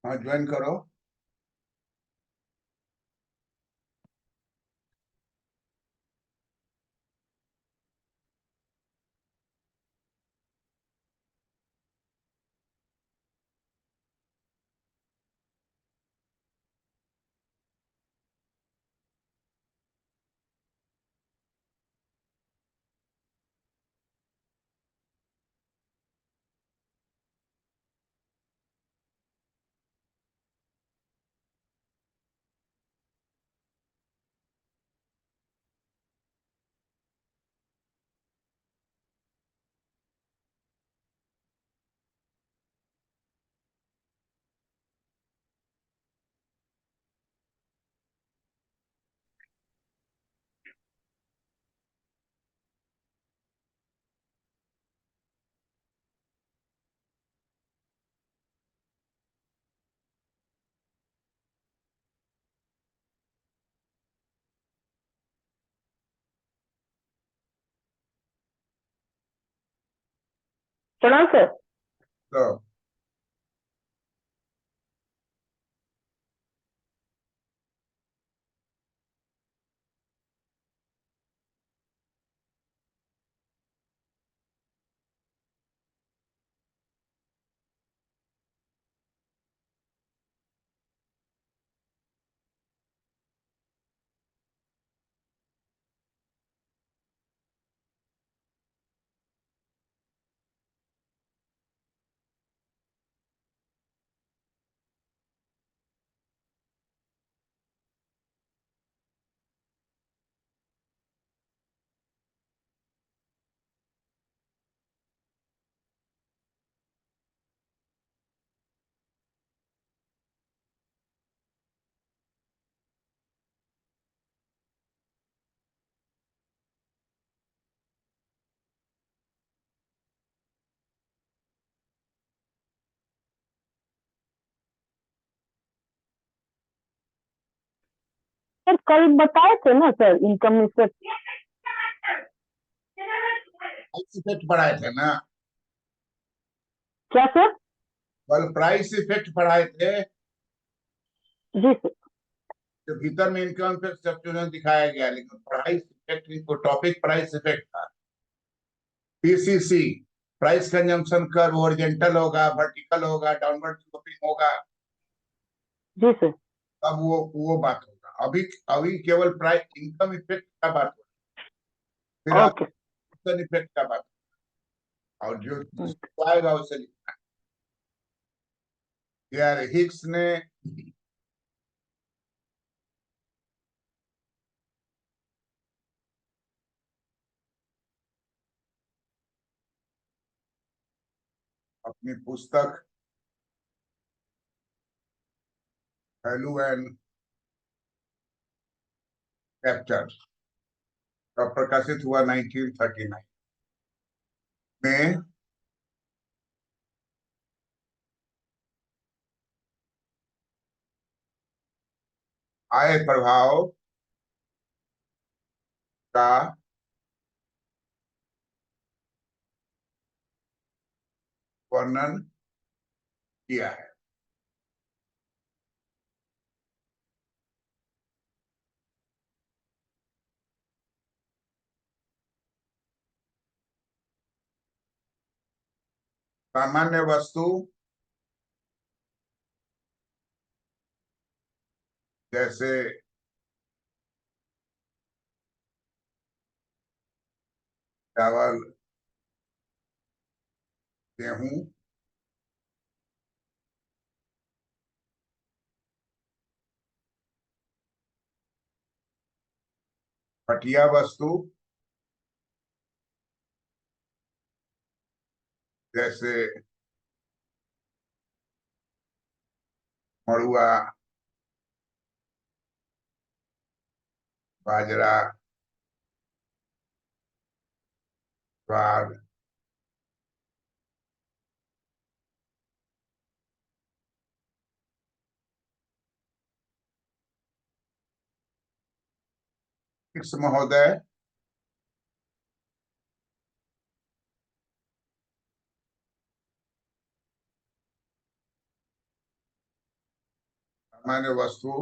हाँ, ज्वाइन करो। प्रणाम सर। तो सर कल बताए थे ना sir, income effect. Price effect पढ़ाए थे ना। क्या सर? कल प्राइस इफेक्ट पढ़ाए थे। जी सर। तो भीतर में इनकम इफेक्ट सब चीजें दिखाया गया, लेकिन प्राइस इफेक्ट को टॉपिक प्राइस इफेक्ट था। PCC, price consumption curve, horizontal होगा, वर्टिकल होगा, डाउनवर्ड स्लोपिंग होगा। जी सर। अब वो बात होगा। अभी अभी केवल प्राइस इनकम इफेक्ट का बात होगा। फिर ओके। ऑप्शन इफेक्ट का बात होगा। और जो जिसको आएगा उसे लिखना है। यार हिग्स ने अपनी पुस्तक वैल्यू एंड कैप्चर का प्रकाशित हुआ 1939 में। आय प्रभाव का वर्णन किया है। सामान्य वस्तु जैसे चावल, गेहूं, घटिया वस्तु जैसे मड़ुआ, बाजरा, ज्वार, इस महोदय सामान्य वस्तु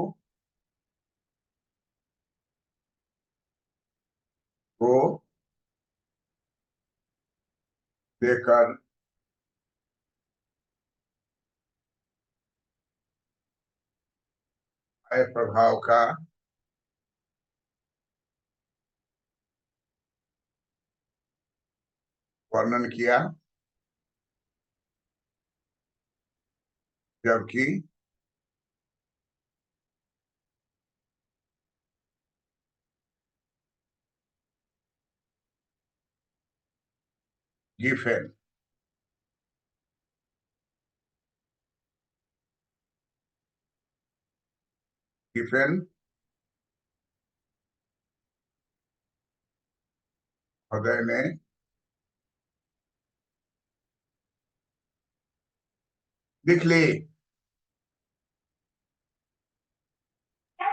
को देकर आय प्रभाव का वर्णन किया, जबकि गिफेन गिफेन महोदय ने लिख ली।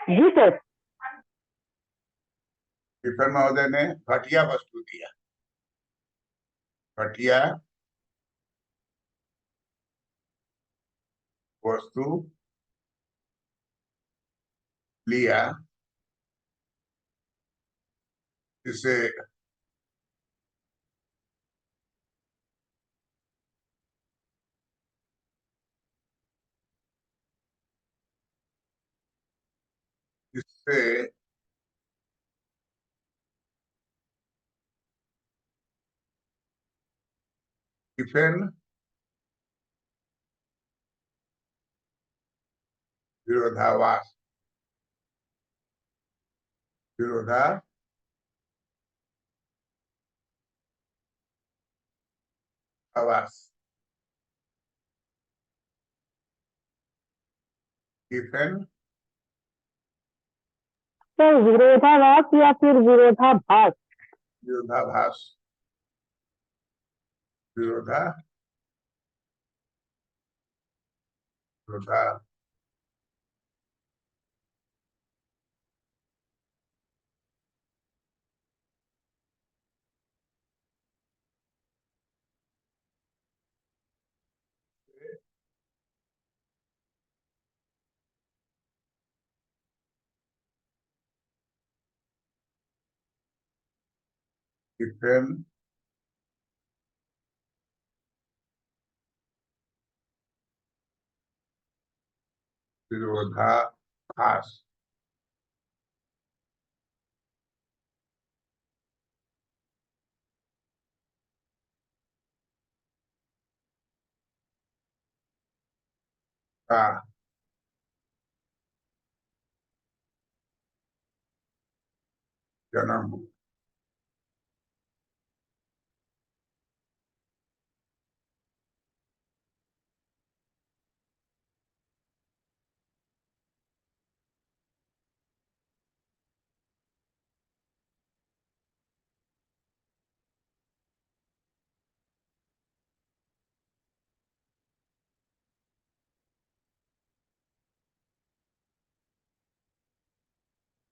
जी सर। गिफेन महोदय ने घटिया वस्तु दिया, घटिया वस्तु लिया, जिसे जिससे गिफेन विरोधाभास विरोधाभास गिफेन सर विरोधाभास या फिर विरोधाभास? विरोधाभास विरोधा गिफेन विरोधाभास का जन्म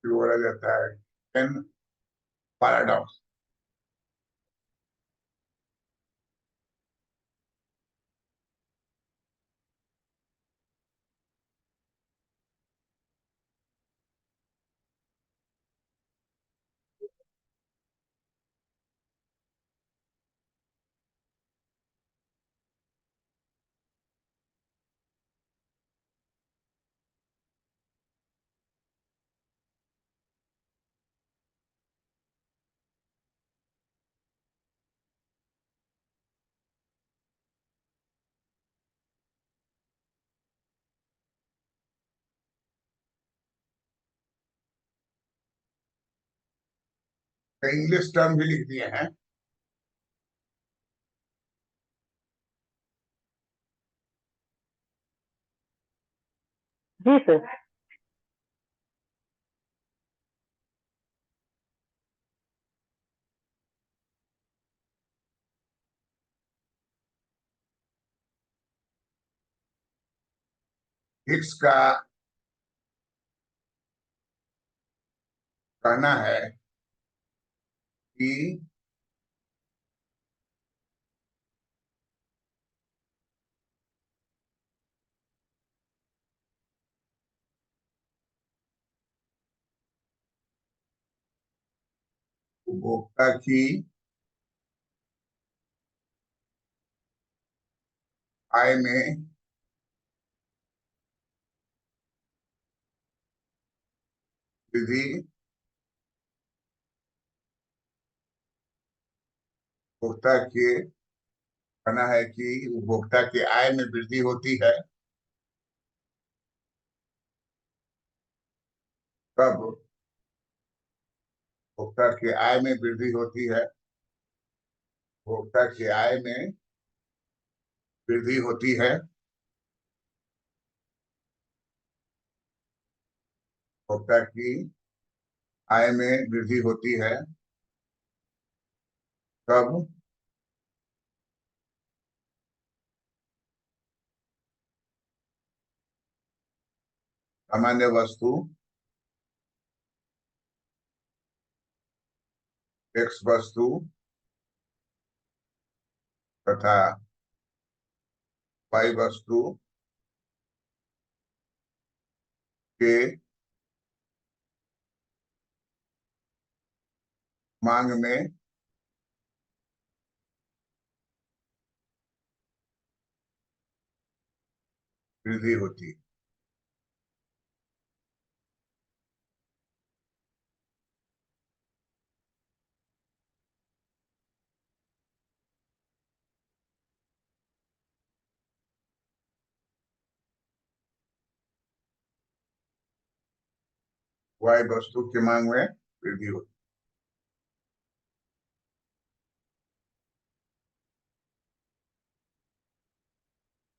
बोला जाता है गिफेन पैराडॉक्स। इंग्लिश टर्म भी लिख दिए हैं। जी सर। हिग्स का कहना है कि उपभोक्ता की आय में वृद्धि उपभोक्ता के कहना है कि उपभोक्ता की आय में वृद्धि होती है कब उपभोक्ता की आय में वृद्धि होती है उपभोक्ता की आय में वृद्धि होती है उपभोक्ता की आय में वृद्धि होती है कब सामान्य वस्तु एक्स वस्तु तथा वाई वस्तु के मांग में वृद्धि होती है वाई वस्तु की मांग में वृद्धि होती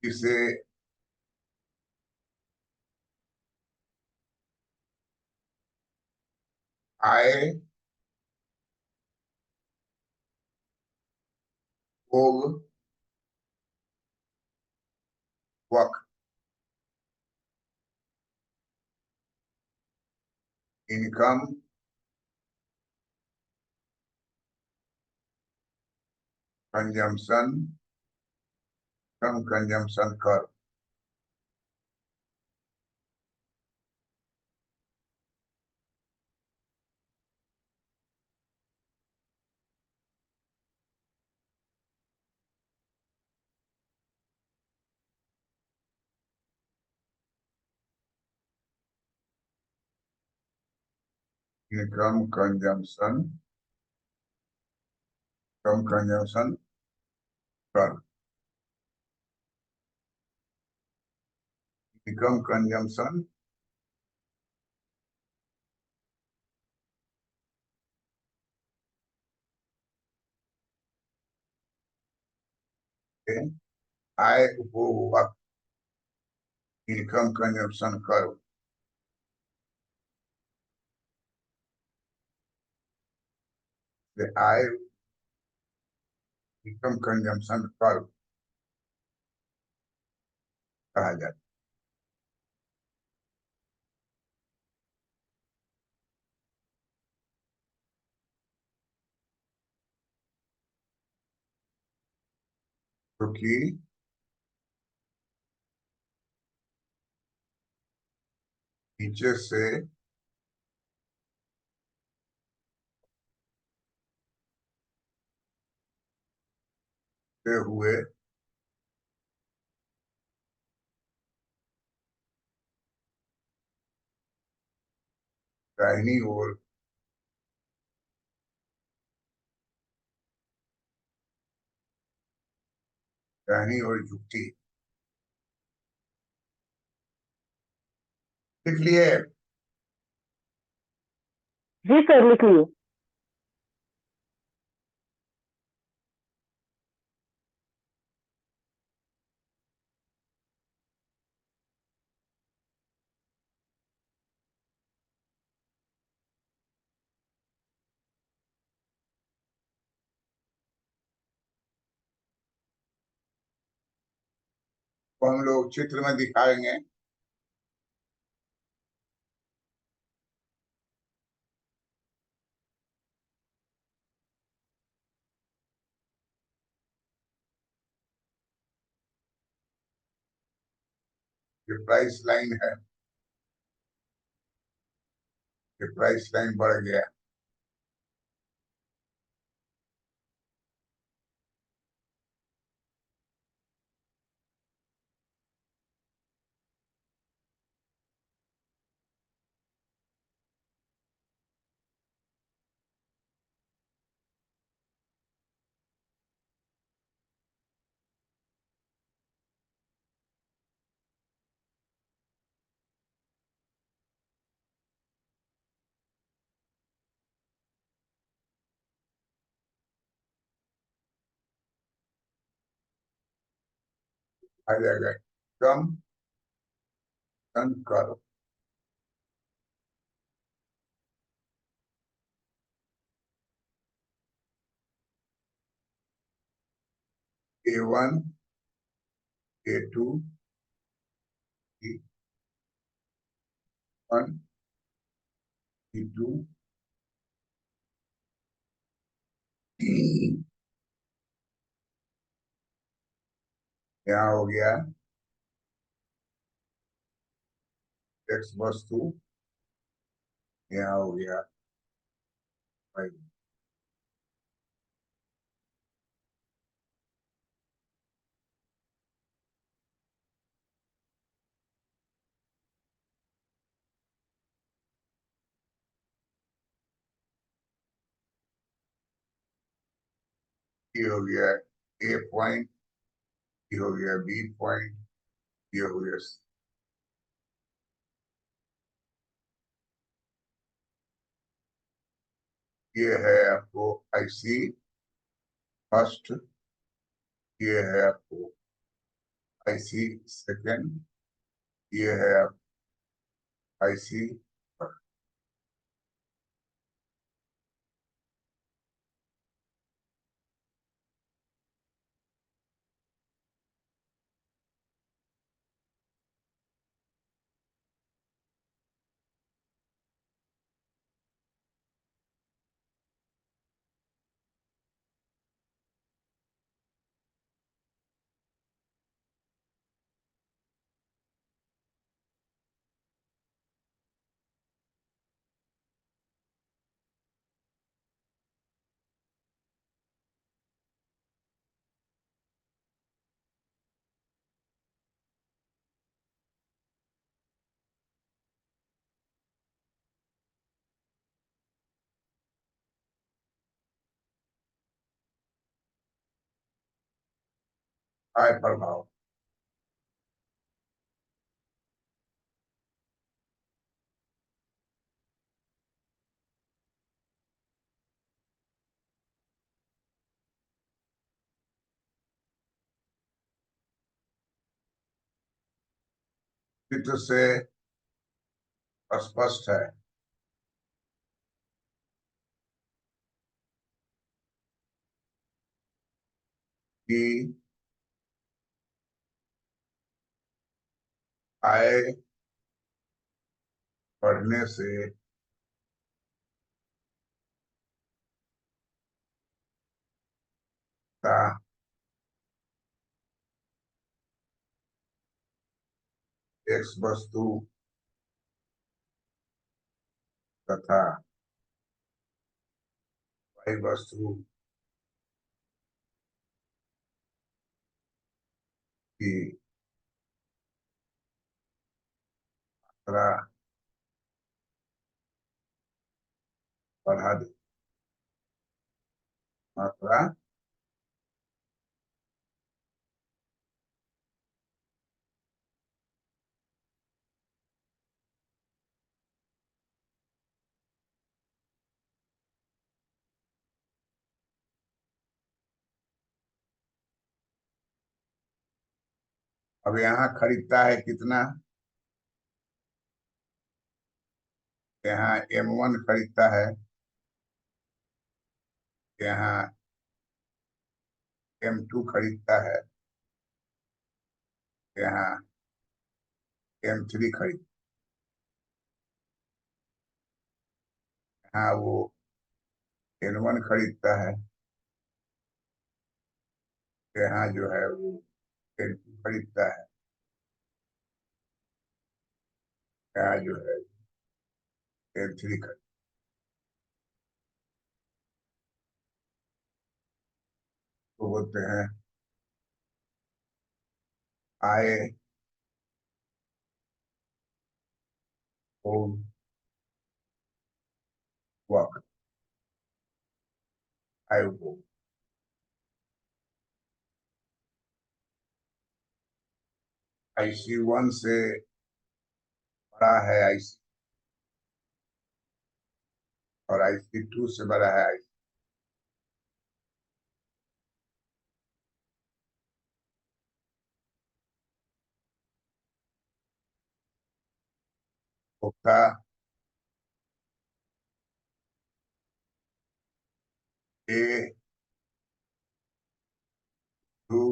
है इसे आय भोग वक इनकम कंजम्पशन कम कंजम्पशन कर इनकम कंजम्पशन कम कंजम्पशन कर इनकम कंजम्पशन आय उपभोग वक इनकम कंजम्पशन कर आय इनकम कंजम्पशन कर कहा जाता है क्योंकि नीचे से हुए दाहिनी ओर दाहिनी ओर झुकती इसलिए जी सर, लिख लिए। को हम लोग चित्र में दिखाएंगे ये प्राइस लाइन है ये प्राइस लाइन बढ़ गया आ जाएगा कम करो। A1 A2 E1 E2 यहाँ हो गया एक्स वस्तु, यहाँ हो गया y, ये हो गया A पॉइंट, ये हो गया B पॉइंट, ये हो गया C। ये है आपको IC फर्स्ट, ये है आपको IC सेकंड, ये है आप IC। आय प्रभाव चित्र से स्पष्ट है कि आय बढ़ने से का एक्स वस्तु तथा वाई वस्तु की मात्रा बढ़ा दे, मात्रा अब यहाँ खरीदता है कितना, यहाँ M1 खरीदता है, यहाँ M2 खरीदता है, यहाँ M3 खरीदता है, यहाँ वो N1 खरीदता है, यहाँ जो है वो N2 खरीदता है, यहाँ जो है N3 खरीदता है। तो बोलते हैं आय होम वर्क, आय होम IC1 से बड़ा है IC, और IC2 से बड़ा है IC। उपभोक्ता ए टू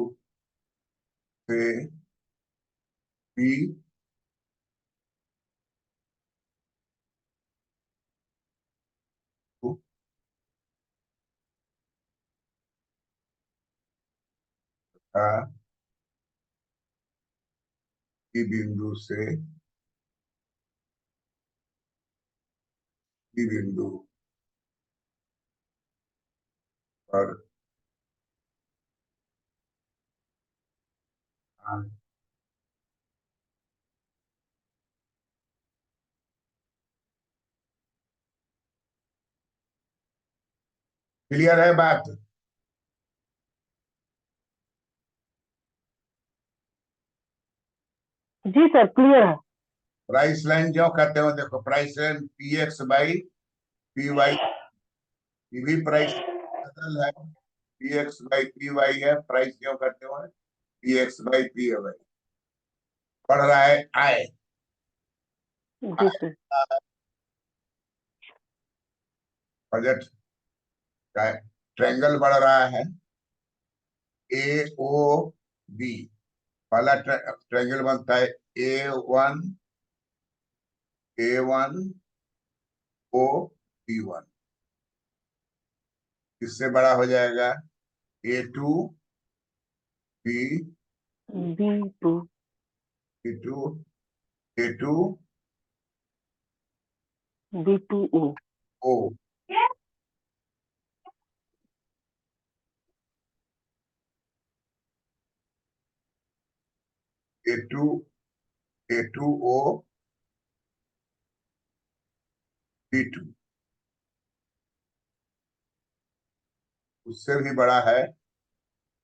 से बी का बी बिंदु से बी बिंदु पर क्लियर है बात? जी सर, क्लियर है। प्राइस लाइन जो कहते हो, देखो price line P X by P Y, ये भी प्राइस बदल है, P X by P Y है, प्राइस क्यों करते हो P X by P Y. बढ़ रहा है आय, जी सर। बजट का ट्रायंगल बढ़ रहा है, ए ओ बी, पहला ट्रायंगल बनता है A1 A1 O B1, इससे बड़ा हो जाएगा A2 B B2 B2 A2 B2O O A2 A2O B2, उससे भी बड़ा है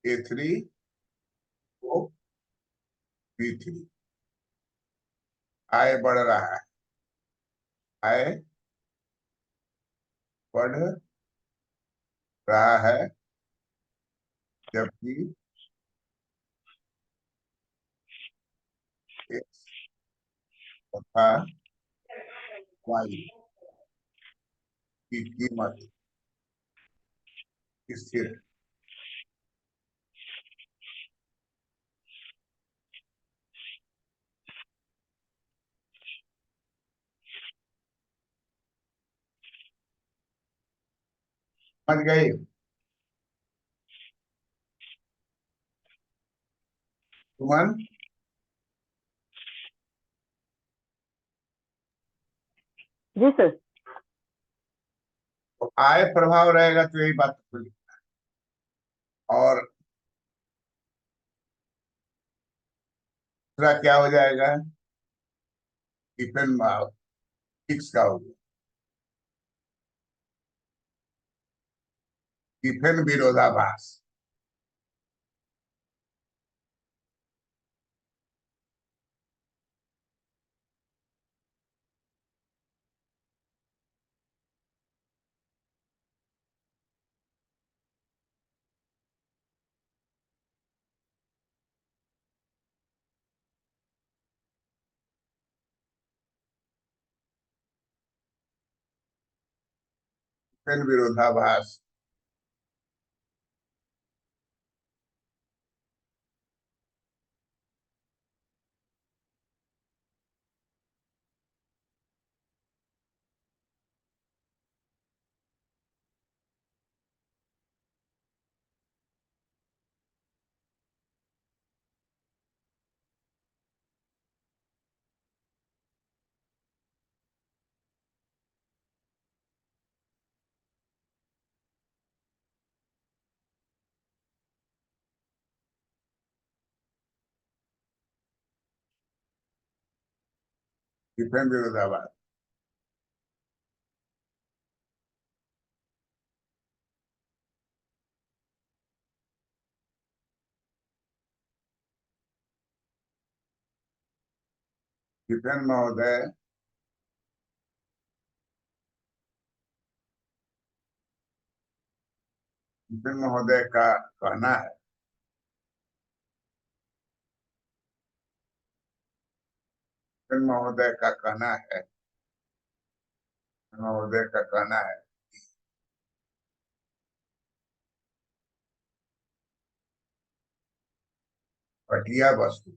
A3O B3। आय बढ़ रहा है, आय बढ़ रहा है, जबकि एक्स तथा वाई की कीमत स्थिर है। समझ गए? सुमन, जी सर। तो आय प्रभाव रहेगा तो यही बात खुली। और दूसरा क्या हो जाएगा, डिपेंड फिक्स का हो गया, डिफेन विरोधाभास। डिफेन विरोधाभास डिफेन विरोधाभास डिफेन महोदय डिफेन महोदय का कहना है, डिफेन महोदय का कहना है महोदय का कहना है घटिया वस्तु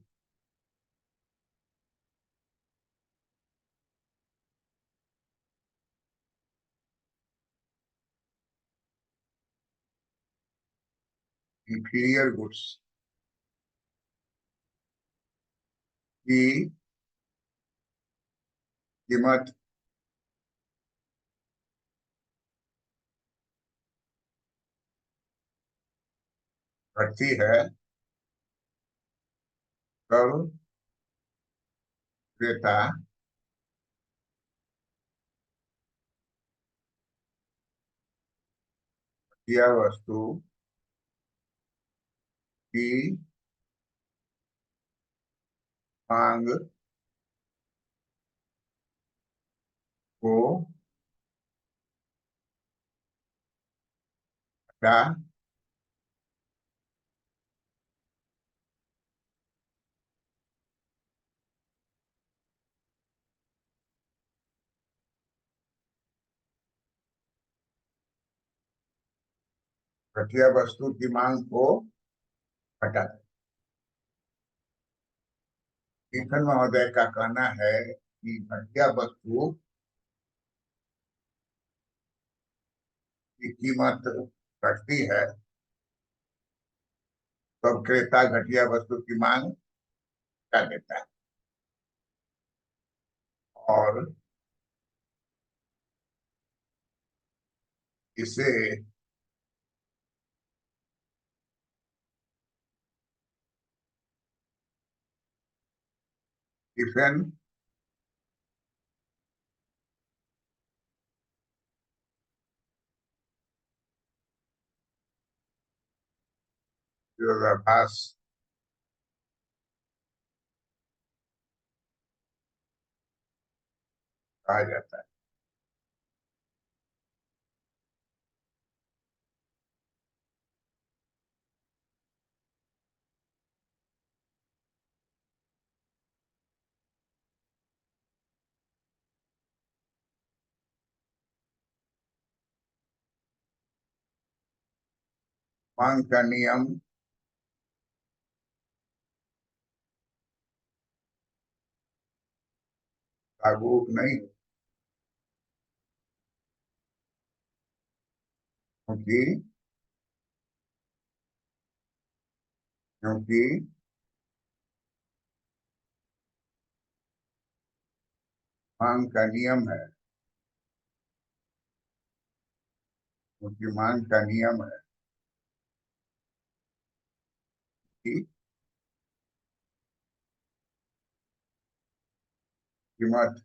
इंफीरियर गुड्स की कीमत घटती है तब क्रेता घटिया वस्तु की मांग को घटा घटिया वस्तु की मांग को घटा। स्टीफन महोदय का कहना है कि घटिया वस्तु की कीमत घटती है तब क्रेता घटिया वस्तु की मांग कर देता है और इसे स्टीफन विरोधाभास कहा जाता है। मांग का नियम लागू नहीं क्योंकि क्योंकि मांग का नियम है क्योंकि मांग का नियम है कि कीमत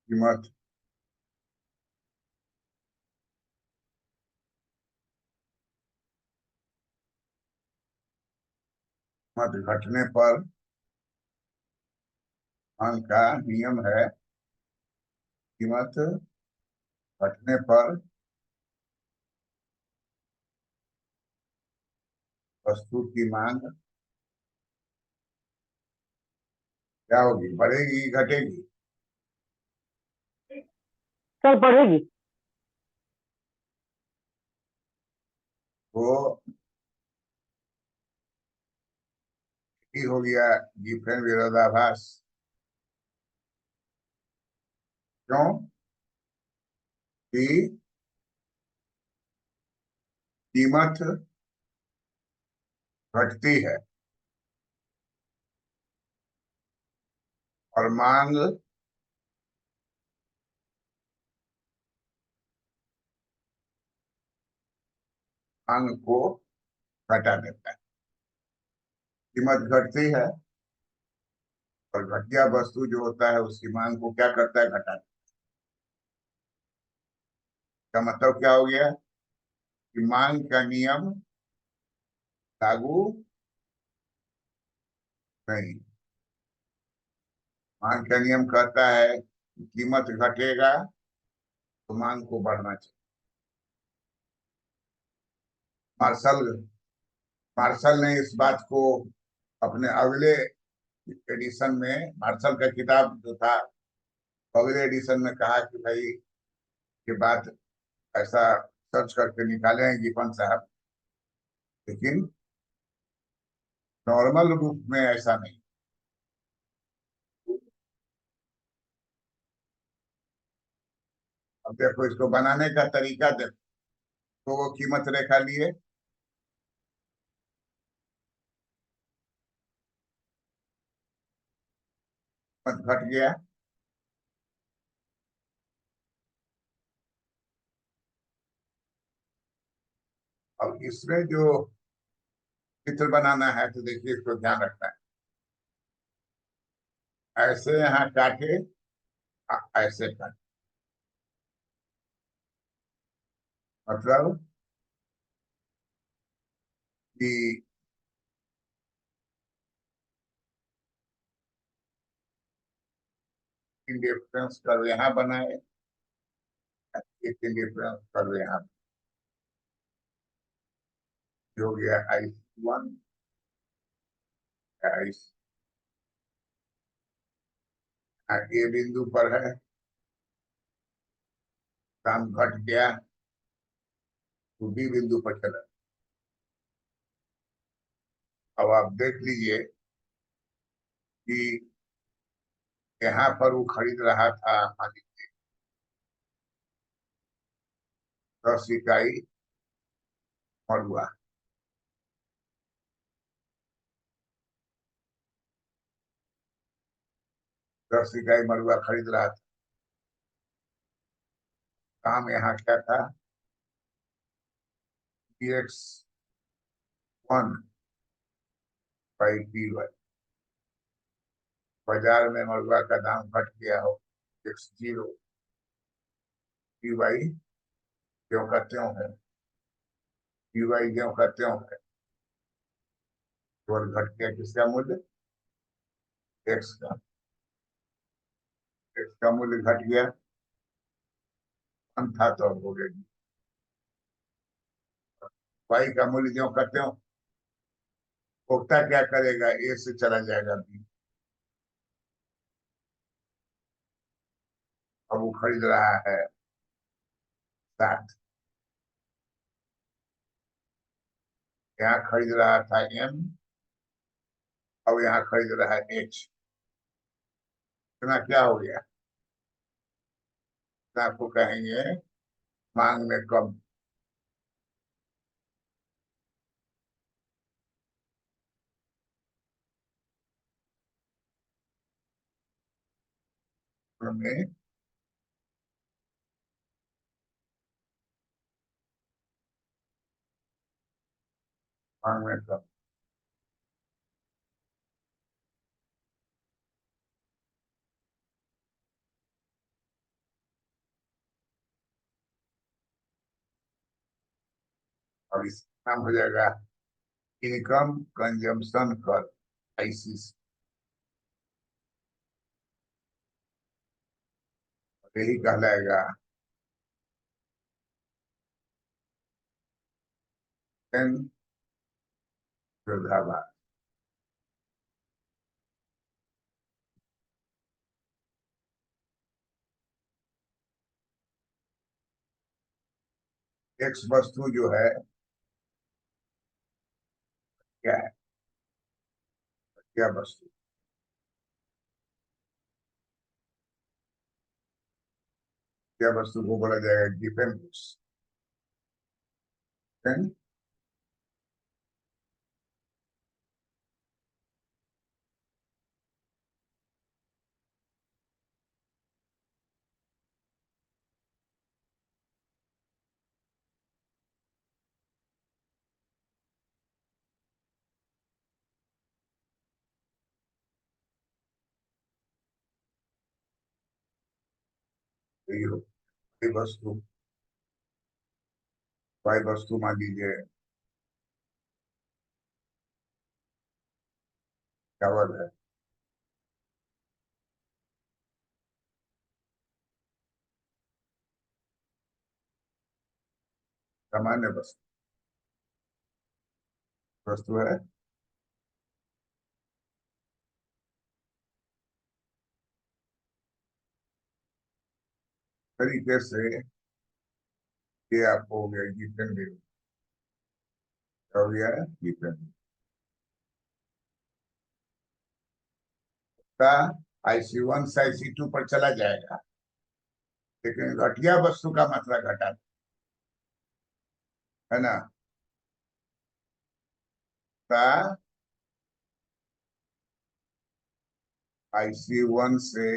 कीमत कीमत घटने पर मांग का नियम है कीमत घटने पर वस्तु की मांग क्या होगी, बढ़ेगी घटेगी। सर बढ़ेगी। वो ही हो गया डिफरेंट विरोधाभास। क्यों कि कीमत घटती है और मांग मांग को घटा देता है। कीमत घटती है और घटिया वस्तु जो होता है उसकी मांग को क्या करता है, घटा देता है। इसका मतलब क्या हो गया कि मांग का नियम लागू नहीं। मांग का नियम कहता है कि कीमत घटेगा तो मांग को बढ़ना चाहिए। मार्शल मार्शल ने इस बात को अपने अगले एडिशन में मार्शल का किताब जो था, अगले एडिशन में कहा कि भाई ये बात ऐसा सर्च करके निकाले हैं गिफन साहब, लेकिन नॉर्मल रूप में ऐसा नहीं। अब देखो इसको बनाने का तरीका देखो, तो वो कीमत रेखा लिए, कीमत घट गया। अब इसमें जो चित्र बनाना है तो देखिए इसको ध्यान रखना है, ऐसे यहाँ काटे, ऐसे काटे, मतलब कि इंडिफरेंस कर्व यहाँ बनाए, एक इंडिफरेंस कर्व यहाँ, जो हो गया I1, आई ए बिंदु पर है, दाम घट गया तो बी बिंदु पर चला। अब आप देख लीजिए कि यहाँ पर वो खरीद रहा था, मान लीजिए 10 इकाई मरुआ, 10 इकाई मरुआ खरीद रहा था। काम यहाँ क्या था, X1/P1, बाजार में मरुआ का दाम घट गया हो, X0, P क्यों का त्यों है, P क्यों का त्यों है, और घट गया किसका मूल्य, X का, X का मूल्य घट गया, था तो अब हो गया Y का मूल्य ज्यों का त्यों, भोक्ता क्या करेगा, ए से चला जाएगा बी। अब वो खरीद रहा है 7, यहाँ खरीद रहा था M, अब यहाँ खरीद रहा है H। इतना क्या हो गया, इतना आपको कहेंगे मांग में कम। में मांग में कम, अब इस नाम हो जाएगा इनकम कंजम्पशन कर, ICC, यही कहलाएगा विरोधाभास। एक्स वस्तु जो है क्या है, क्या वस्तु, क्या वस्तु को बोला जाएगा गिवन गुड्स, वस्तु, वाई वस्तु मान लीजिए चावल है, सामान्य वस्तु, वस्तु है तरीके से ये आपको हो गया गिवन वैल्यू, हो गया गिवन का IC1 से IC2 पर चला जाएगा, लेकिन घटिया वस्तु का मात्रा घटा है ना, का IC1 से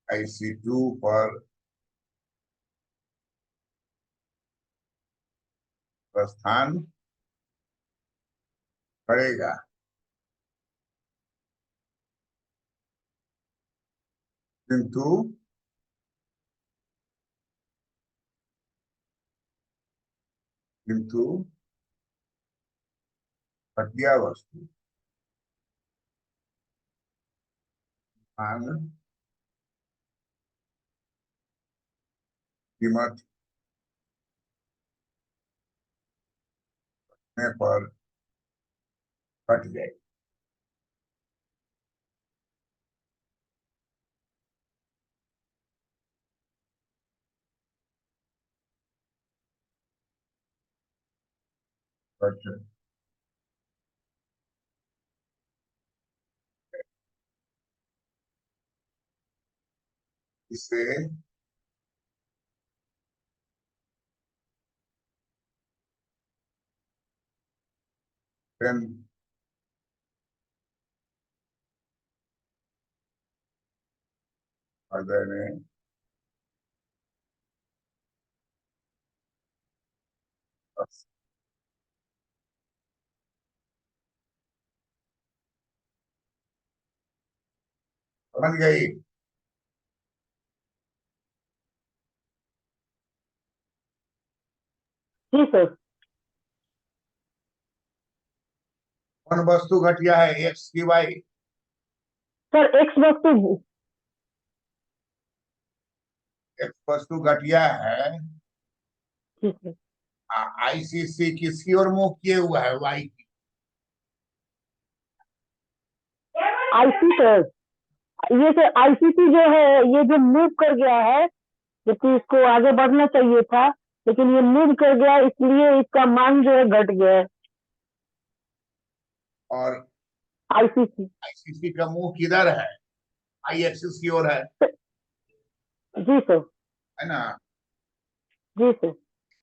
IC2 पर प्रस्थान करेगा। किंतु किंतु घटिया वस्तु मांग कीमत में पर घट जाएगी। घट इससे पेन अगर में समझ गई। जी सर। कौन वस्तु घटिया है, एक्स की वाई? सर एक्स वस्तु। एक्स वस्तु घटिया है। ठीक है। ICC किसकी ओर मुंह किए हुआ है, वाई की। आईसी सर, ये सर आईसीसी जो है ये जो मूव कर गया है, जबकि इसको आगे बढ़ना चाहिए था, लेकिन ये मूव कर गया इसलिए इसका मान जो है घट गया है। और आईसीसी। ICC का मुंह किधर है, आई एक्सिस की ओर है जी सर। है ना। जी सर।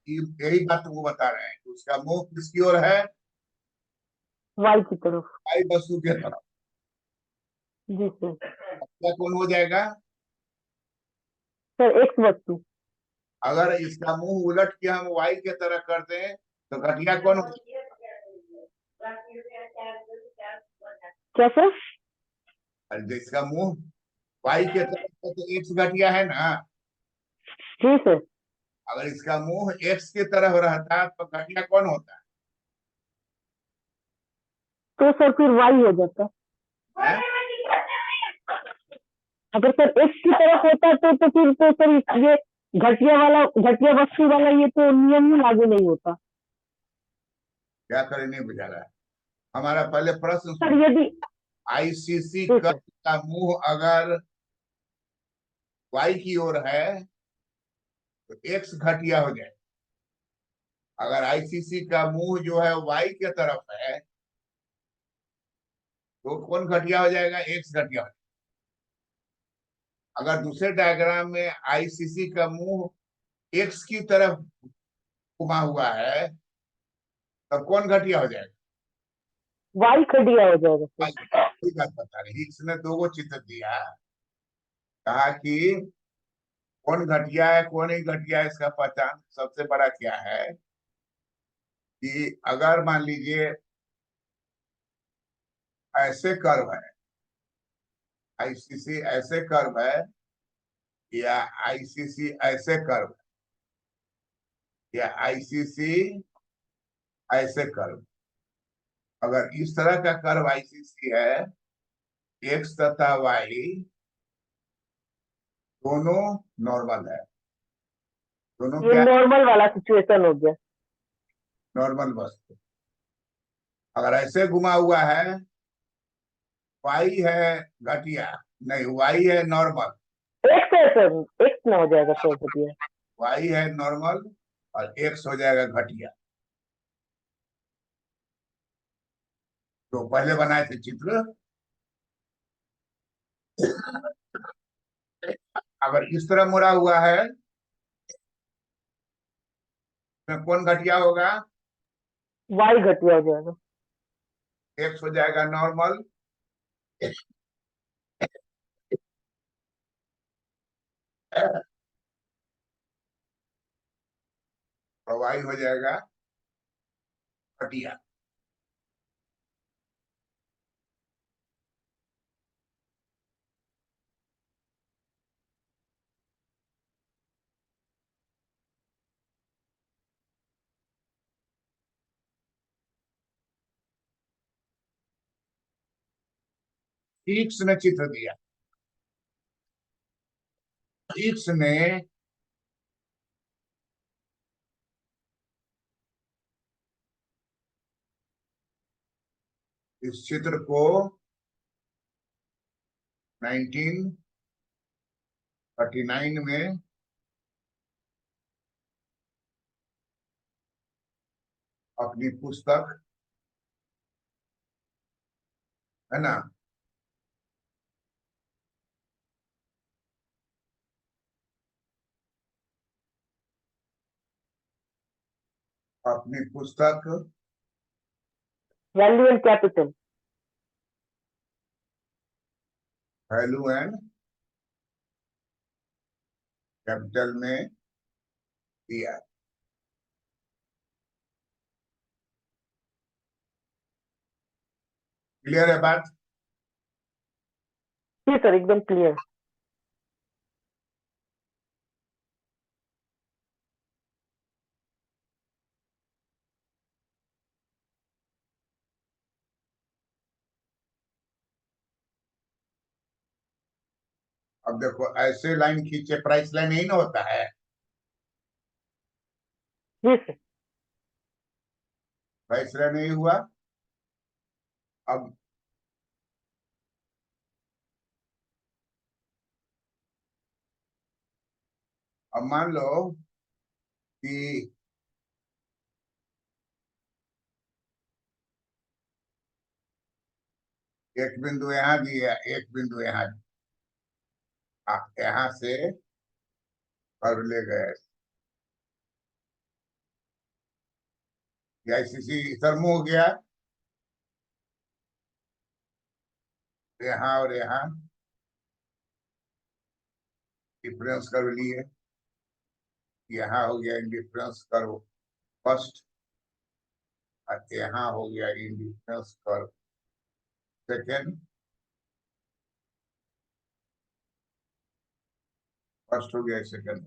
यही बात तुमको बता रहे हैं कि उसका मुंह किसकी ओर है, वाई की तरफ। आई वस्तु के तरफ। जी सर। क्या कौन हो जाएगा? सर एक्स वस्तु। अगर इसका मुंह उलट के हम वाई के तरह कर दें तो घटिया कौन हो? क्या सर? अरे इसका मुंह वाई के तरफ है तो एक्स घटिया है ना। जी सर। अगर इसका मुंह एक्स की तरफ रहता तो घटिया कौन होता तो सर फिर वाई हो जाता। है? अगर सर एक्स की तरफ होता तो फिर तो सर ये घटिया वस्तु वाला ये तो नियम ही लागू नहीं होता। क्या करें, नहीं बुझा रहा है हमारा। पहले प्रश्न सर यदि ICC जी सर। का मुंह अगर वाई की ओर है तो एक्स घटिया हो जाए। अगर ICC का मुंह जो है वाई के तरफ है तो कौन घटिया हो जाएगा, एक्स घटिया हो जाएगा। अगर दूसरे डायग्राम में ICC का मुंह एक्स की तरफ घुमा हुआ है तब कौन घटिया हो जाएगा? वाई घटिया हो जाएगा सर। कोई बात बता रही, इसने दो गो चित्र दिया, कहा कि कौन घटिया है कौन नहीं घटिया है, इसका पहचान सबसे बड़ा क्या है कि अगर मान लीजिए ऐसे कर्व है, ICC ऐसे कर्व है या ICC ऐसे कर्व है या ICC ऐसे कर्व, अगर इस तरह का कर्व ICC है, एक्स तथा वाई दोनों नॉर्मल है, दोनों ये क्या, नॉर्मल वाला सिचुएशन हो गया। नॉर्मल वस्तु। अगर ऐसे घुमा हुआ है, वाई है घटिया, नहीं वाई है नॉर्मल, एक्स है सर, एक्स में हो जाएगा सर भैया। वाई है नॉर्मल और एक्स हो जाएगा घटिया। तो पहले बनाए थे चित्र, अगर इस तरह मुड़ा हुआ है तो कौन घटिया होगा? वाई घटिया हो जाएगा। एक्स हो जाएगा नॉर्मल और वाई हो जाएगा घटिया। एक्स ने चित्र दिया, एक्स ने इस चित्र को 1939 में अपनी पुस्तक, है ना, अपनी पुस्तक value and capital. Value and capital में दिया। क्लियर है बात? जी सर, एकदम क्लियर। अब देखो ऐसे लाइन खींचे, प्राइस लाइन यही ना होता है। जी सर। प्राइस लाइन नहीं हुआ। अब अब मान लो कि एक बिंदु यहाँ दिया, एक बिंदु यहाँ, यहाँ से कर्व ले गए, या इसी सरमू हो गया, यहाँ और यहाँ डिफरेंस कर्व लिए, यहाँ हो गया इंडिफरेंस कर्व फर्स्ट, और यहाँ हो गया इंडिफरेंस कर्व सेकेंड। फर्स्ट हो गया सेकेंड।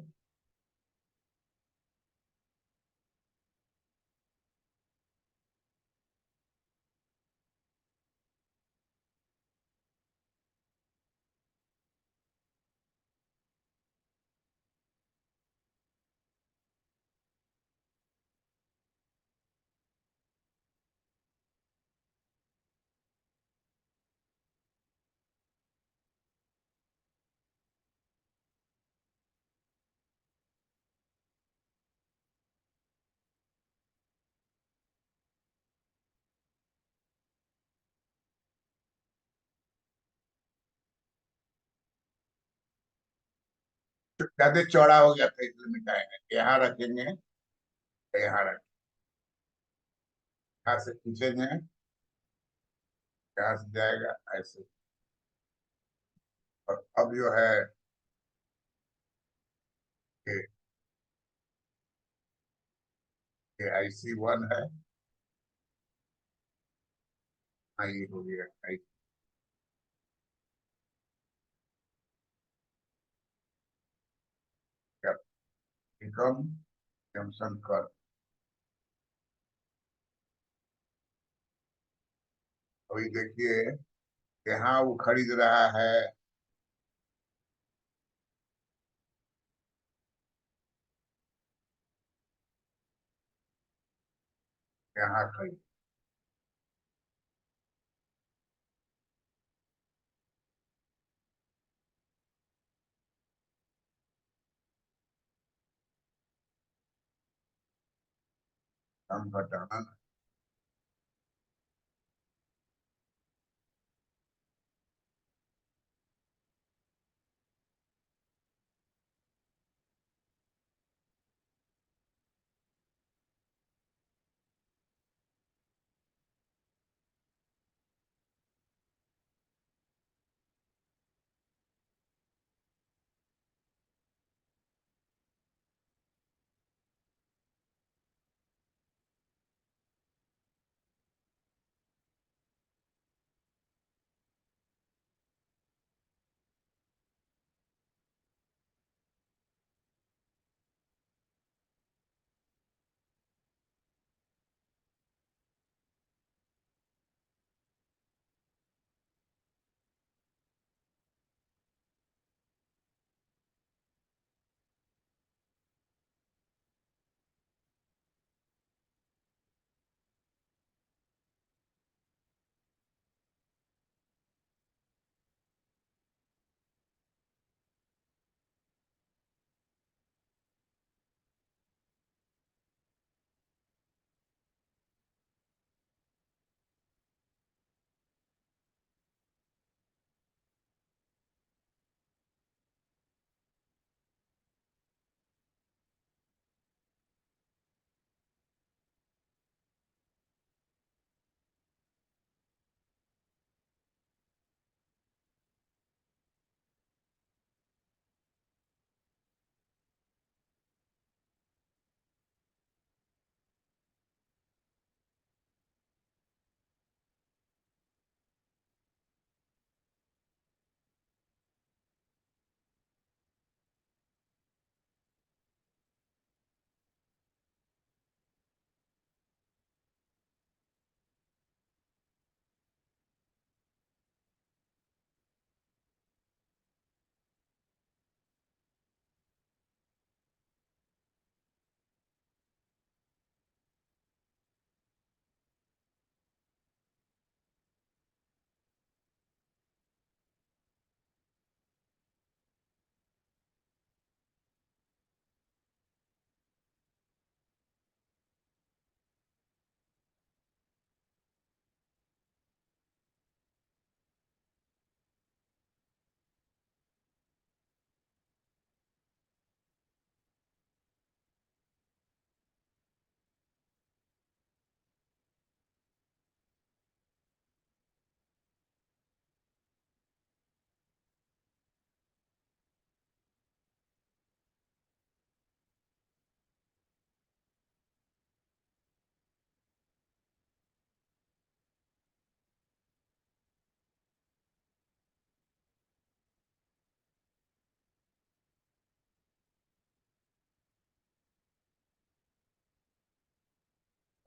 ज्यादा चौड़ा हो गया था इसलिए मिटाएंगे, यहाँ रखेंगे, यहाँ रखेंगे, यहाँ से खींचेंगे, यहाँ से जाएगा ऐसे। और अब जो है ये IC1 है, हाँ ये हो गया इनकम जंक्शन कर। अभी देखिए यहाँ वो खरीद रहा है, यहाँ खरीद, कम घटाना।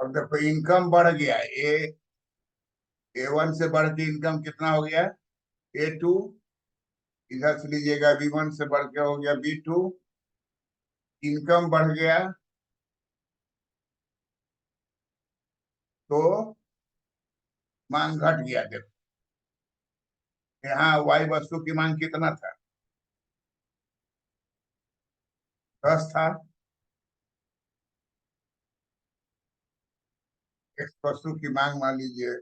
अब देखो इनकम बढ़ गया, ए वन से बढ़ के इनकम कितना हो गया, ए टू। इधर से लीजिएगा, बी वन से बढ़ के हो गया बी2। इनकम बढ़ गया तो मांग घट गया। देखो यहाँ वाई वस्तु की मांग कितना था, 10 था। एक्स वस्तु की मांग मान लीजिए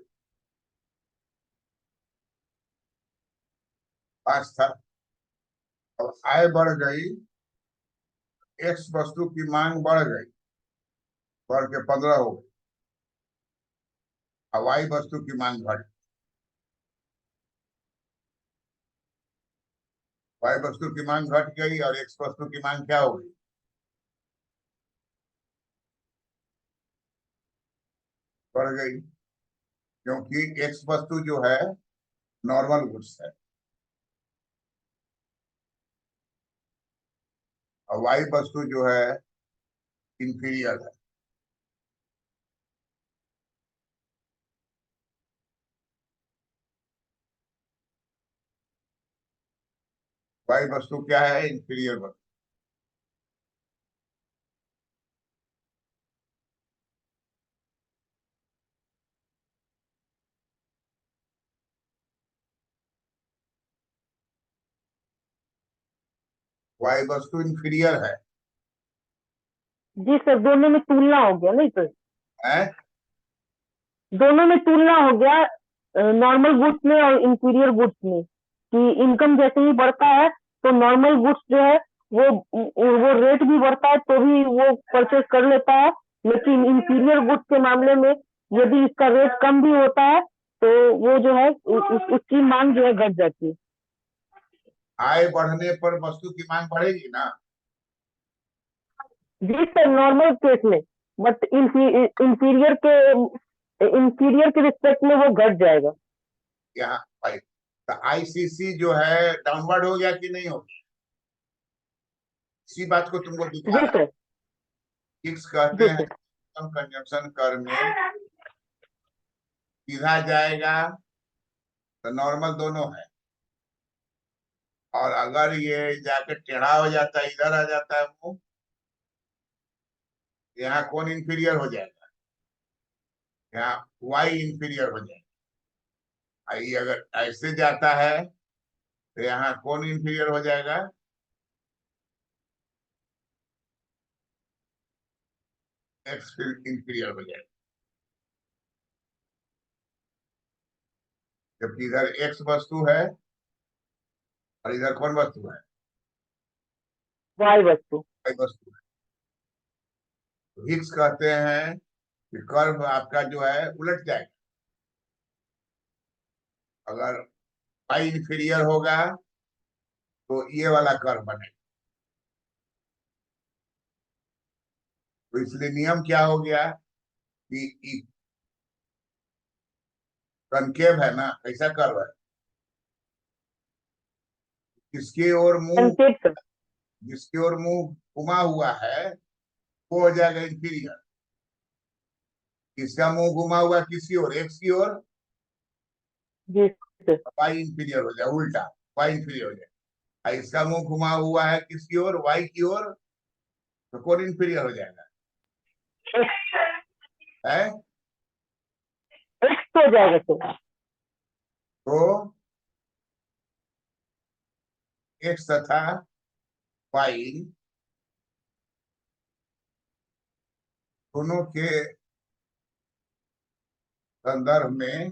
5 था। अब आय बढ़ गई, एक्स वस्तु की मांग बढ़ गई, बढ़ के 15 हो गई। अब वाई वस्तु की मांग घट, वाई वस्तु की मांग घट गई और एक्स वस्तु की मांग क्या हो गई, बढ़ गई। क्योंकि एक्स वस्तु जो है नॉर्मल गुड्स है और वाई वस्तु जो है इंफीरियर है। वाई वस्तु क्या है, इंफीरियर वस्तु। वाई वस्तु इंफीरियर है। जी सर, दोनों में तुलना हो गया नहीं सर। है। दोनों में तुलना हो गया, नॉर्मल गुड्स में और इंटीरियर गुड्स में, कि इनकम जैसे ही बढ़ता है तो नॉर्मल गुड्स जो है वो रेट भी बढ़ता है तो भी वो परचेज कर लेता है, लेकिन इंटीरियर गुड्स के मामले में यदि इसका रेट कम भी होता है तो वो जो है उसकी मांग जो है घट जाती है। आय बढ़ने पर वस्तु की मांग बढ़ेगी ना। जी सर, नॉर्मल केस में, बट इंटीरियर के रिस्पेक्ट में वो घट जाएगा। यहाँ भाई, तो आईसीसी जो है डाउनवर्ड हो गया कि नहीं हो गया, इसी बात को तुमको जी दिखाना। सर। फिक्स कहते जी हैं सर। इनकम कंजम्पशन कर में सीधा जाएगा तो नॉर्मल दोनों है, और अगर ये जाके टेढ़ा हो जाता है, इधर आ जाता है मुंह, यहाँ कौन इंफीरियर हो जाएगा, यहाँ वाई इंफीरियर हो जाएगा। ये अगर ऐसे जाता है तो यहाँ कौन इंफीरियर हो जाएगा, एक्स इंफीरियर हो जाएगा। जबकि इधर एक्स वस्तु है और इधर कौन वस्तु है, वाई वस्तु। वाई वस्तु है। तो हिक्स कहते हैं कि कर्व आपका जो है उलट जाएगा। अगर वाई इंफीरियर होगा तो ये वाला कर्व बनेगा। तो इसलिए नियम क्या हो गया कि कनकेव है ना, कैसा कर्व है, किसकी ओर मुंह, संकेत सर। जिसकी ओर मुंह घुमा हुआ है वो हो जाएगा इंफीरियर। किसका मुंह घुमा हुआ किसकी ओर, एक्स की ओर, जी सर। वाई इंफीरियर हो जाए, उल्टा वाई इंफीरियर हो जाए। और इसका मुंह घुमा हुआ है किसकी ओर, वाई की ओर, तो कौन इंफीरियर हो जाएगा, है। एक्स हो जाएगा सर। तो एक्स तथा वाई दोनों के संदर्भ में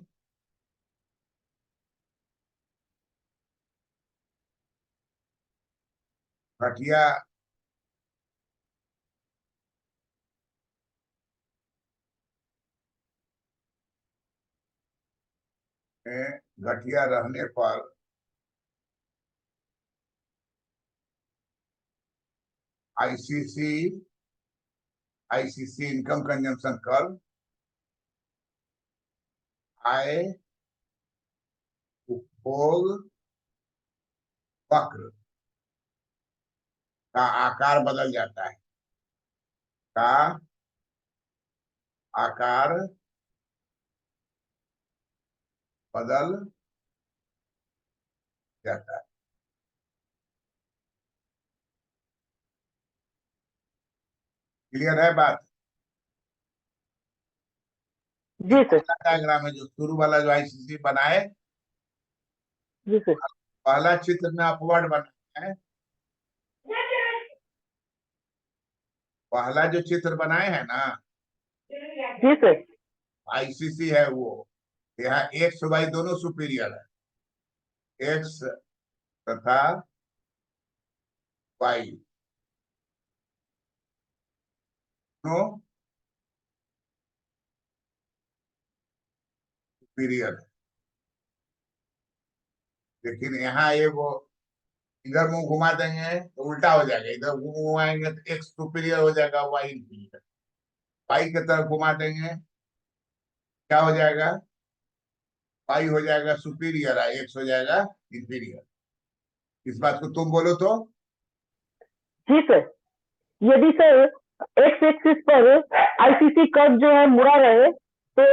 घटिया में घटिया रहने पर ICC ICC income consumption curve आय उपभोग वक्र का आकार बदल जाता है, का आकार बदल जाता है। क्लियर है बात। जी सर। डायग्राम है जो शुरू वाला जो आईसीसी बनाए, जी सर। पहला चित्र में अपवर्ड बनाया है, पहला जो चित्र बनाए हैं ना जी सर। आईसीसी है वो, यहाँ एक्स वाई दोनों सुपीरियर है, एक्स तथा वाई दोनों सुपीरियर है। लेकिन यहाँ ये वो इधर मुंह घुमा देंगे तो उल्टा हो जाएगा, इधर मुंह घुमाएंगे तो एक्स सुपीरियर हो जाएगा, वाई इंफीरियर। वाई की तरफ घुमा देंगे क्या हो जाएगा, वाई हो जाएगा सुपीरियर है, एक्स हो जाएगा इंफीरियर। इस बात को तुम बोलो तो। जी सर, यदि सर एक्स एक्सिस पर आईसीसी कर्व जो है मुड़ा रहे तो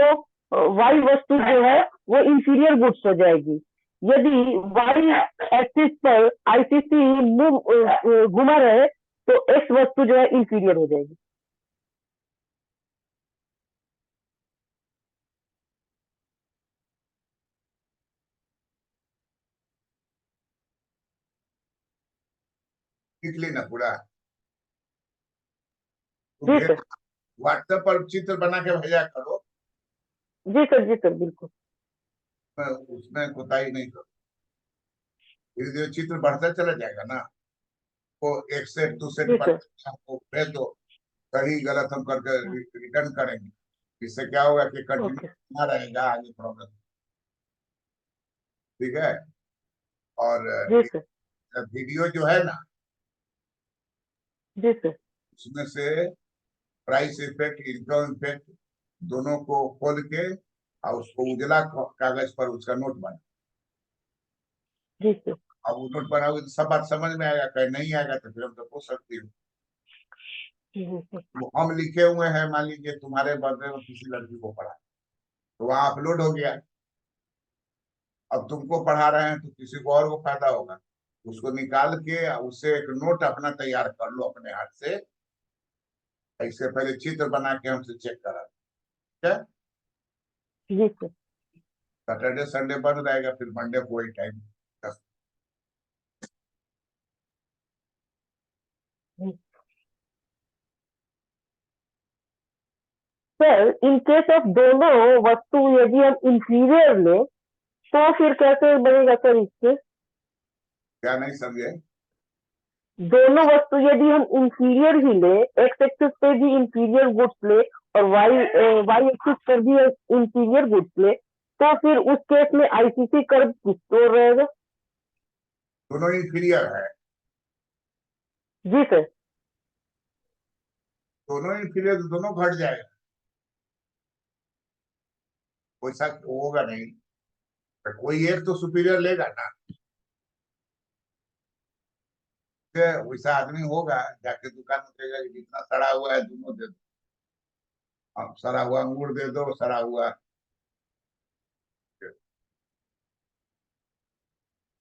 वाई वस्तु जो है वो इंफीरियर गुड्स हो जाएगी। यदि वाई एक्सिस पर आईसीसी घुमा रहे तो एक्स वस्तु जो है इंफीरियर हो जाएगी। लिख लेना पूरा, तुम जी ढेर सर। व्हाट्सएप पर चित्र बना के भेजा करो, जी सर बिल्कुल। उसमें कोताही नहीं करो। धीरे धीरे चित्र बढ़ता चला जाएगा ना, वो एक सेट दो सेट जी बना सर। के हमको भेज दो, सही गलत हम करके रिटर्न करेंगे। इससे क्या होगा कि कंटिन्यू ओके। ना रहेगा आगे प्रॉब्लम। ठीक है। और जी सर। वीडियो जो है ना, जी सर। उसमें से प्राइस इफेक्ट, इनकम इफेक्ट दोनों को खोल के और उसको उजला कागज पर उसका नोट बना। जी सर। अब वो नोट बनाओगे तो सब बात समझ में आएगा, कहीं नहीं आएगा तो फिर हम तो पूछ सकती हूँ। जी सर। वो हम लिखे हुए हैं, मान लीजिए तुम्हारे बर्थडे में किसी लड़की को पढ़ा, तो वहां अपलोड हो गया। अब तुमको पढ़ा रहे हैं तो किसी को और को फायदा होगा, उसको निकाल के उससे एक नोट अपना तैयार कर लो अपने हाथ से। इससे पहले चित्र बना के हमसे चेक करा, ठीक है। जी सर। सैटरडे संडे बंद रहेगा, फिर मंडे को वही time. Sir in case of दोनों वस्तु यदि हम इंफीरियर ले तो फिर कैसे बनेगा सर इसके? क्या नहीं समझे? दोनों वस्तु यदि हम इंफीरियर ही ले, एक्स एक्सिस पे भी इंफीरियर गुड्स ले और वाई एक्सिस पर भी इंफीरियर गुड्स ले, तो फिर उस केस में आईसीसी कर्व किसको रहेगा? दोनों इंफीरियर है। जी सर। दोनों इंफीरियर तो दोनों घट जाएगा, वैसा होगा नहीं। पर कोई एक तो सुपीरियर लेगा ना, वैसा आदमी होगा जाके दुकान में कहेगा कि जितना सड़ा हुआ है दोनों दे दो। अब सड़ा हुआ अंगूर दे दो, सड़ा हुआ।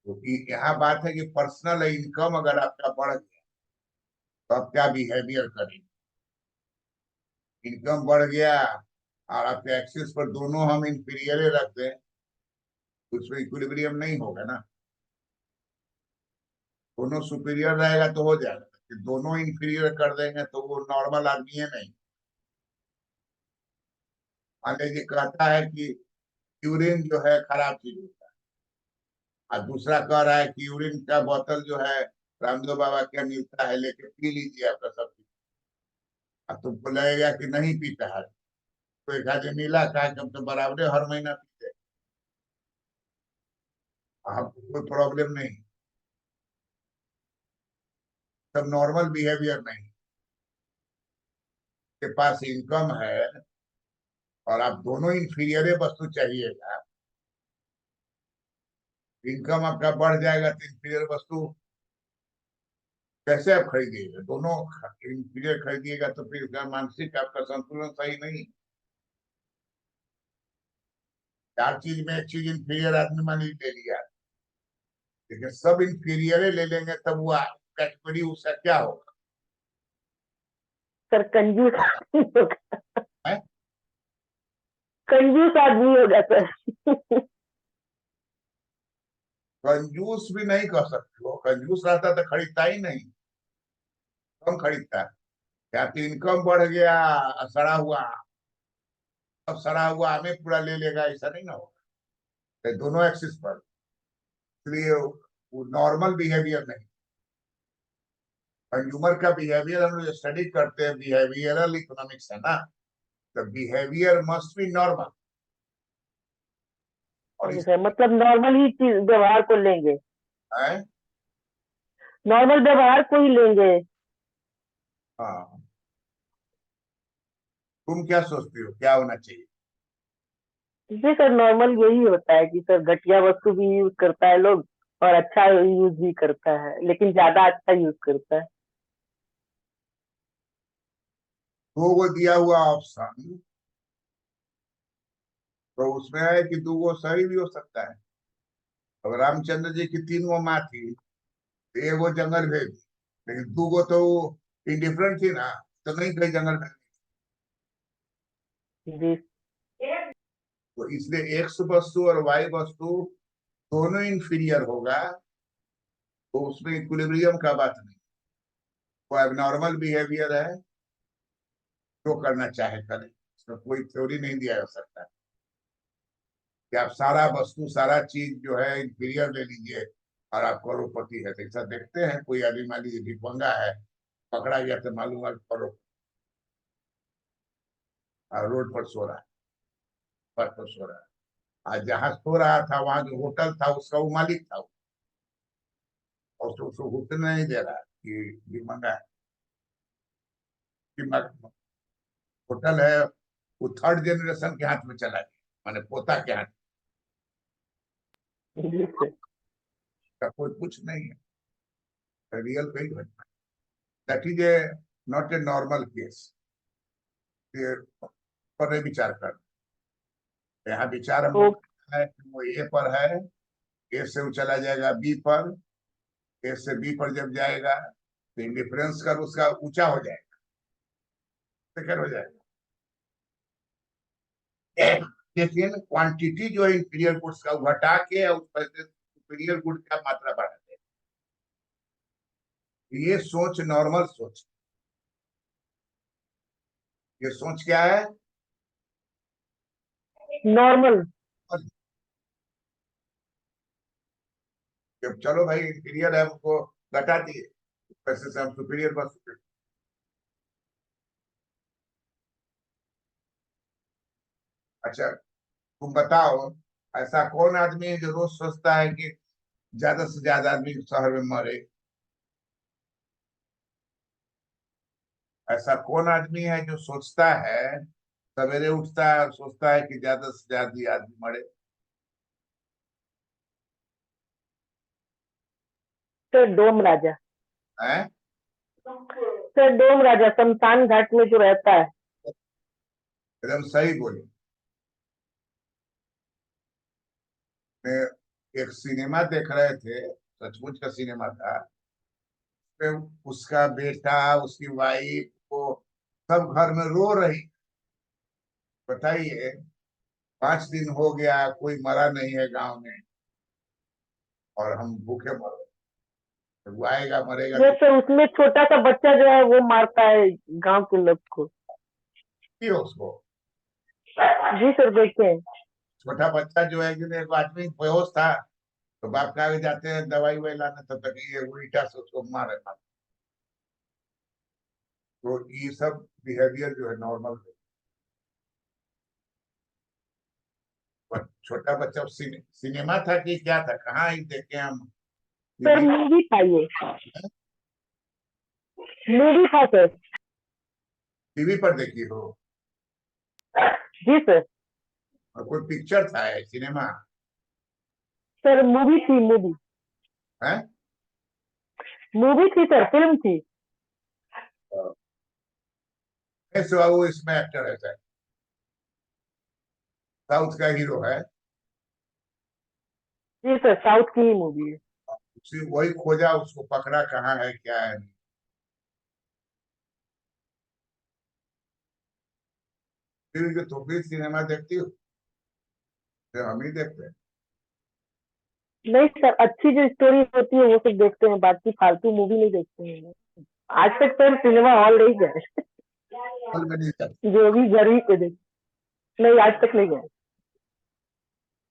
क्योंकि यहाँ बात है कि पर्सनल इनकम अगर आपका बढ़ गया तो आप क्या बिहेवियर करेंगे। इनकम बढ़ गया और आपके एक्सिस पर दोनों हम इंफीरियर रख दें, तो उसमें इक्विलिब्रियम नहीं होगा ना। दोनों सुपीरियर रहेगा तो हो जाएगा, कि दोनों इंफीरियर कर देंगे तो वो नॉर्मल आदमी है नहीं। मान लीजिए कहता है कि यूरिन जो है खराब चीज होता है, और दूसरा कह रहा है कि यूरिन का बोतल जो है रामदेव बाबा क्या मिलता है, लेके पी लीजिए आपका सब चीज। अब तुमको लगेगा कि नहीं पीता है, तो एक आदमी मिला कहा कि हम तो बराबर हर महीना पीते हैं, आपको कोई प्रॉब्लम नहीं। सब नॉर्मल बिहेवियर नहीं। के पास इनकम है और आप दोनों इंफीरियर वस्तु चाहिएगा, इनकम आपका बढ़ जाएगा तो इंफीरियर वस्तु कैसे आप खरीदिएगा? दोनों इंफीरियर खरीदिएगा तो फिर उसका मानसिक आपका संतुलन सही नहीं। चार चीज में एक चीज इंफीरियर आदमी मान लीजिए ले लिया, लेकिन सब इंफीरियर ले लेंगे तब वो कैटेगरी उसका क्या होगा? सर कंजूस आदमी होगा। है? कंजूस आदमी होगा सर। कंजूस भी नहीं कह सकते हो, कंजूस रहता तो खरीदता ही नहीं, कम खरीदता। या तो इनकम बढ़ गया, सड़ा हुआ, अब सड़ा हुआ हमें पूरा ले लेगा, ऐसा नहीं ना होगा। तो दोनों एक्सिस पर, इसलिए वो नॉर्मल बिहेवियर नहीं। कंज्यूमर का बिहेवियर हम लोग स्टडी करते हैं, बिहेवियरल इकोनॉमिक्स है ना, तो बिहेवियर मस्ट बी नॉर्मल। और जी इस सर, मतलब नॉर्मल ही चीज व्यवहार को लेंगे, है। नॉर्मल व्यवहार को ही लेंगे। हाँ, तुम क्या सोचती हो क्या होना चाहिए? जी सर, नॉर्मल यही होता है कि सर घटिया वस्तु भी यूज करता है लोग और अच्छा यूज भी करता है, लेकिन ज्यादा अच्छा यूज करता है। दो को दिया हुआ ऑप्शन, तो उसमें है कि दो वो सही भी हो सकता है। अब रामचंद्र जी की तीन वो माँ थी, तो एक वो जंगल भेज दी, लेकिन दो को तो इंडिफरेंट थी ना, तो नहीं कहीं जंगल भेज दी। जी। तो इसलिए एक्स वस्तु और वाई वस्तु दोनों इंफीरियर होगा, तो उसमें इक्विलिब्रियम का बात नहीं। वो एबनॉर्मल बिहेवियर है, जो करना चाहे करें, इसमें कोई थ्योरी नहीं दिया जा सकता कि आप सारा वस्तु सारा चीज जो है इंटीरियर ले लीजिए और आप करोड़पति है। तो ऐसा देखते हैं कोई आदमी मान लीजिए भिखमंगा है, पकड़ा गया तो मालूम हुआ कि करोड़ रोड पर सो रहा है, फर्श पर सो रहा है। आज जहां सो रहा था वहां जो होटल था उसका वो मालिक था, और उसको घुसने नहीं दे रहा है कि भिखमंगा है। कि होटल है वो थर्ड जनरेशन के हाथ में चला गया, माने पोता के हाथ जी सर। का कोई कुछ नहीं है, रियल कोई घटना। That is a not a normal case. ये पर नहीं विचार कर, यहाँ विचार हम लोग है कि वो ए पर है, ए से वो चला जाएगा बी पर, ए से बी पर जब जाएगा तो इंडिफरेंस कर उसका ऊंचा हो जाएगा, सेकंड हो जाएगा। लेकिन क्वांटिटी जो है इंटीरियर गुड्स का वो घटा के उस पर सुपीरियर गुड का मात्रा बढ़ा दे, ये सोच नॉर्मल सोच। ये सोच क्या है? नॉर्मल। जब चलो भाई इंटीरियर है उसको घटा दिए, पैसे से हम सुपीरियर बस। अच्छा तुम बताओ, ऐसा कौन आदमी है जो रोज सोचता है कि ज्यादा से ज्यादा आदमी शहर में मरे? ऐसा कौन आदमी है जो सोचता है, सवेरे उठता है और सोचता है कि ज्यादा से ज्यादा आदमी मरे? सर डोम राजा। हैं? सर डोम राजा शमशान घाट में जो रहता है। एकदम सही बोले। मैं एक सिनेमा देख रहे थे, सचमुच का सिनेमा था, उसमें उसका बेटा उसकी वाइफ को सब घर में रो रही। बताइए, 5 दिन हो गया कोई मरा नहीं है गांव में और हम भूखे मर रहे हैं। वो आएगा मरेगा तो जैसे उसमें छोटा सा बच्चा जो है वो मारता है गांव के लोग को। की हो उसको। जी सर देखे हैं। छोटा बच्चा जो है कि एक आदमी बेहोश था, तो बाप कहा जाते हैं दवाई ववाई लाने, तब तक ये वो ईटा से उसको मारे मार। तो ये सब बिहेवियर जो है नॉर्मल है। पर छोटा बच्चा सिनेमा था कि क्या था, कहाँ ही देखे हम? सर टीवी मूवी था ये। मूवी था सर। टीवी पर देखी हो? जी सर। और कोई पिक्चर था सिनेमा सर मूवी थी मूवी। है? मूवी थी सर, फिल्म थी। ऐसे वो इसमें एक्टर है सर, साउथ का हीरो है। जी सर साउथ की ही मूवी है। उसी वही खोजा, उसको पकड़ा, कहाँ है क्या है। फिर तो भी सिनेमा देखती हो, फिर हम ही देखते हैं। नहीं सर, अच्छी जो स्टोरी होती है वो सब देखते हैं, बाकी फालतू मूवी नहीं देखते हैं। आज तक सर सिनेमा हॉल नहीं गए। हॉल में नहीं जाते। जो भी घर ही पे देख। नहीं आज तक नहीं गए।